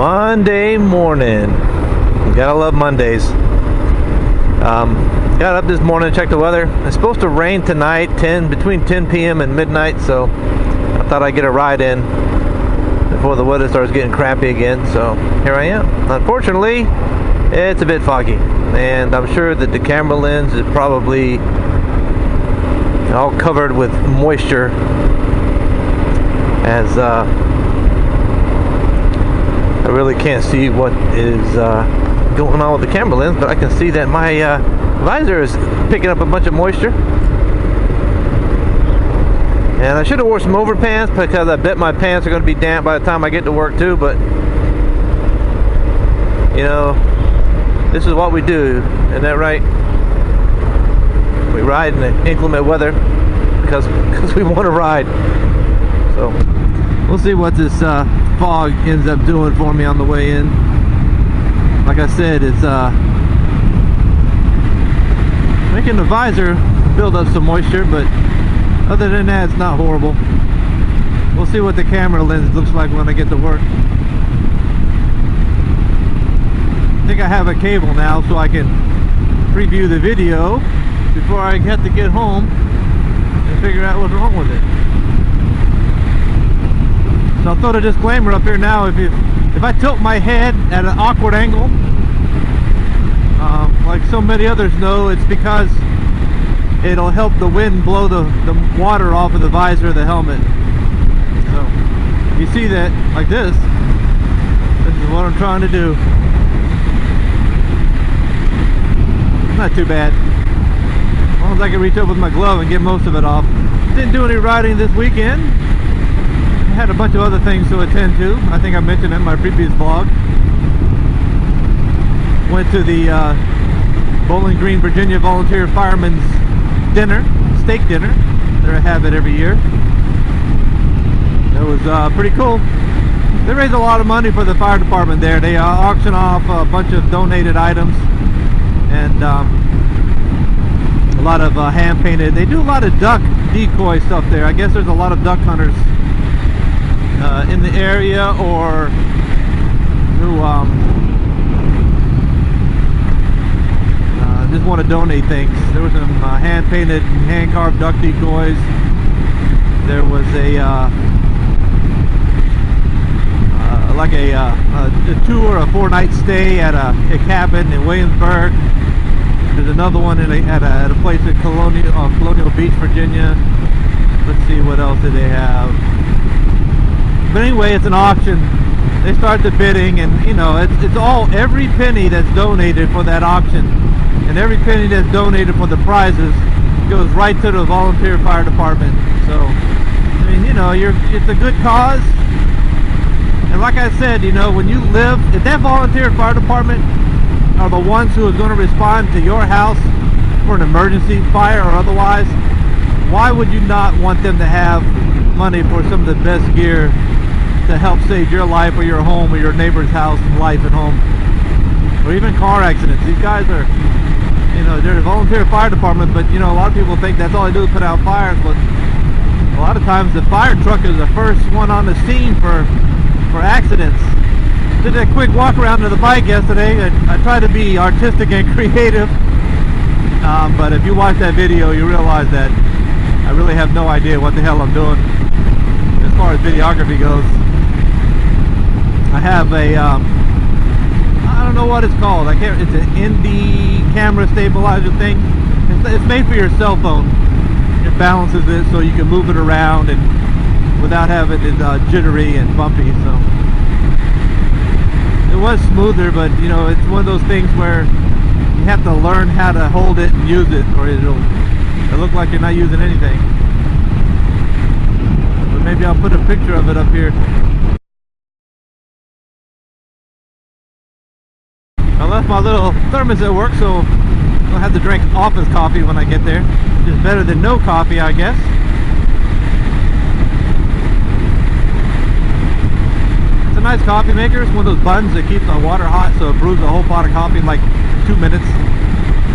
Monday morning. Gotta love Mondays. Got up this morning, checked the weather. It's supposed to rain tonight, between 10 p.m. and midnight, so I thought I'd get a ride in before the weather starts getting crappy again. So here I am. Unfortunately, it's a bit foggy, and I'm sure that the camera lens is probably all covered with moisture, as I really can't see what is going on with the camera lens, but I can see that my visor is picking up a bunch of moisture. And I should have worn some overpants, because I bet my pants are going to be damp by the time I get to work too. But you know, this is what we do, isn't that right? We ride in the inclement weather because we want to ride. So we'll see what this fog ends up doing for me on the way in. Like I said, it's making the visor build up some moisture, but other than that, it's not horrible. We'll see what the camera lens looks like when I get to work. I think I have a cable now, so I can preview the video before I have to get home and figure out what's wrong with it. So I'll throw the disclaimer up here now. If I tilt my head at an awkward angle, like so many others know, it's because it'll help the wind blow the water off of the visor of the helmet. So you see that like this is what I'm trying to do. Not too bad, as long as I can reach up with my glove and get most of it off. Didn't do any riding this weekend. I had a bunch of other things to attend to. I think I mentioned in my previous vlog. Went to the Bowling Green, Virginia Volunteer Firemen's dinner, steak dinner. They have it every year. It was pretty cool. They raise a lot of money for the fire department there. They auction off a bunch of donated items, and a lot of hand painted. They do a lot of duck decoy stuff there. I guess there's a lot of duck hunters in the area, or who just want to donate things. There was some hand painted, hand carved duck decoys. There was a like a tour, a 4-night stay at a cabin in Williamsburg. There's another one at a place in Colonial Beach, Virginia. Let's see, what else do they have? But anyway, it's an auction. They start the bidding, and you know, it's all, every penny that's donated for that auction, and every penny that's donated for the prizes goes right to the volunteer fire department. So I mean, you know, it's a good cause. And like I said, you know, when you live, if that volunteer fire department are the ones who are going to respond to your house for an emergency, fire or otherwise, why would you not want them to have money for some of the best gear to help save your life or your home or your neighbor's house and life at home? Or even car accidents. These guys are, you know, they're a volunteer fire department, but you know, a lot of people think that's all they do is put out fires, but a lot of times the fire truck is the first one on the scene for accidents. Did a quick walk around to the bike yesterday. I tried to be artistic and creative, but if you watch that video, you realize that I really have no idea what the hell I'm doing as far as videography goes. I have a I don't know what it's called. It's an indie camera stabilizer thing. It's made for your cell phone. It balances it so you can move it around and without having it jittery and bumpy. So it was smoother, but you know, it's one of those things where you have to learn how to hold it and use it, or it'll look like you're not using anything. But maybe I'll put a picture of it up here. I left my little thermos at work, so I'll have to drink office coffee when I get there, which is better than no coffee, I guess. It's a nice coffee maker. It's one of those buttons that keeps the water hot, so it brews a whole pot of coffee in like 2 minutes.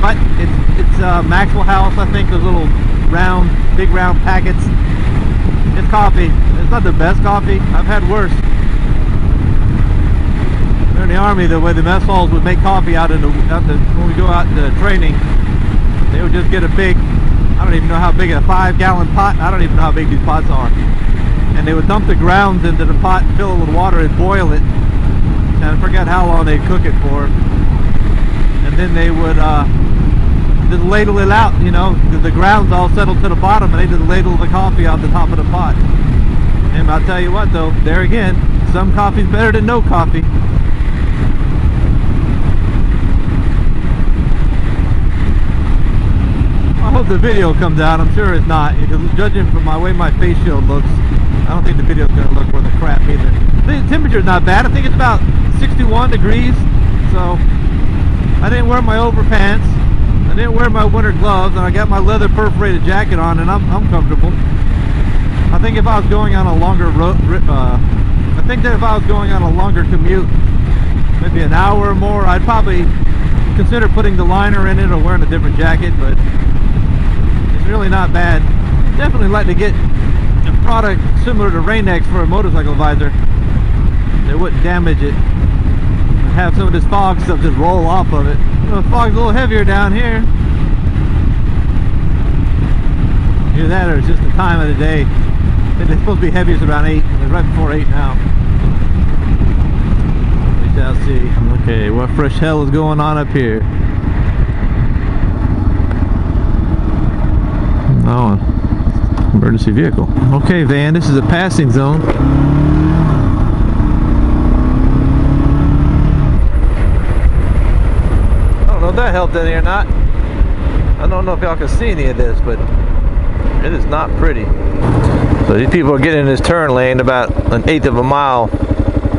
But it's Maxwell House, I think. Those little big round packets. It's coffee. It's not the best coffee. I've had worse. Army, the way the mess halls would make coffee out when we go out into training, they would just get a big, I don't even know how big, a 5-gallon pot. I don't even know how big these pots are. And they would dump the grounds into the pot, fill it with water, and boil it. And I forget how long they'd cook it for. And then they would just ladle it out, you know, the grounds all settled to the bottom, and they just ladle the coffee out the top of the pot. And I'll tell you what though, there again, some coffee's better than no coffee. I hope the video comes out. I'm sure it's not, because judging from my way my face shield looks, I don't think the video's going to look worth a crap either. The temperature's not bad. I think it's about 61 degrees, so I didn't wear my overpants, I didn't wear my winter gloves, and I got my leather perforated jacket on, and I'm comfortable. I think if I was going on a longer commute, maybe an hour or more, I'd probably consider putting the liner in it or wearing a different jacket, but it's really not bad. Definitely like to get a product similar to Rain-X for a motorcycle visor that wouldn't damage it. Have some of this fog stuff just roll off of it. You know, the fog's a little heavier down here. Either that or it's just the time of the day. It's supposed to be heaviest around 8. It's right before 8 now. We shall see. Okay, what fresh hell is going on up here? Oh, emergency vehicle. Okay, van, this is a passing zone. I don't know if that helped any or not. I don't know if y'all can see any of this, but it is not pretty. So these people are getting in this turn lane about 1/8 of a mile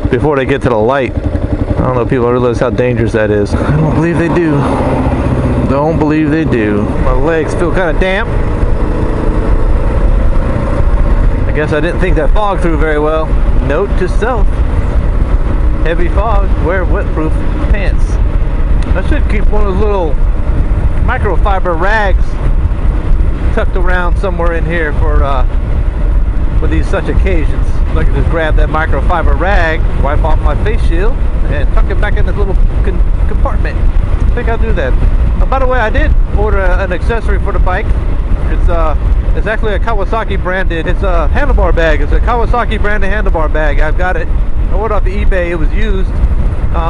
before they get to the light. I don't know if people realize how dangerous that is. I don't believe they do. Don't believe they do. My legs feel kind of damp. I guess I didn't think that fog through very well. Note to self. Heavy fog, wear wet-proof pants. I should keep one of those little microfiber rags tucked around somewhere in here for these such occasions. So I can just grab that microfiber rag, wipe off my face shield, and tuck it back in this little compartment. I think I'll do that. By the way, I did order an accessory for the bike. It's actually a Kawasaki branded. It's a handlebar bag. It's a Kawasaki branded handlebar bag. I've got it. I ordered off of eBay. It was used.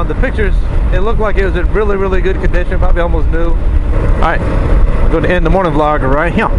The pictures, it looked like it was in really, really good condition. Probably almost new. All right, I'm going to end the morning vlog right here.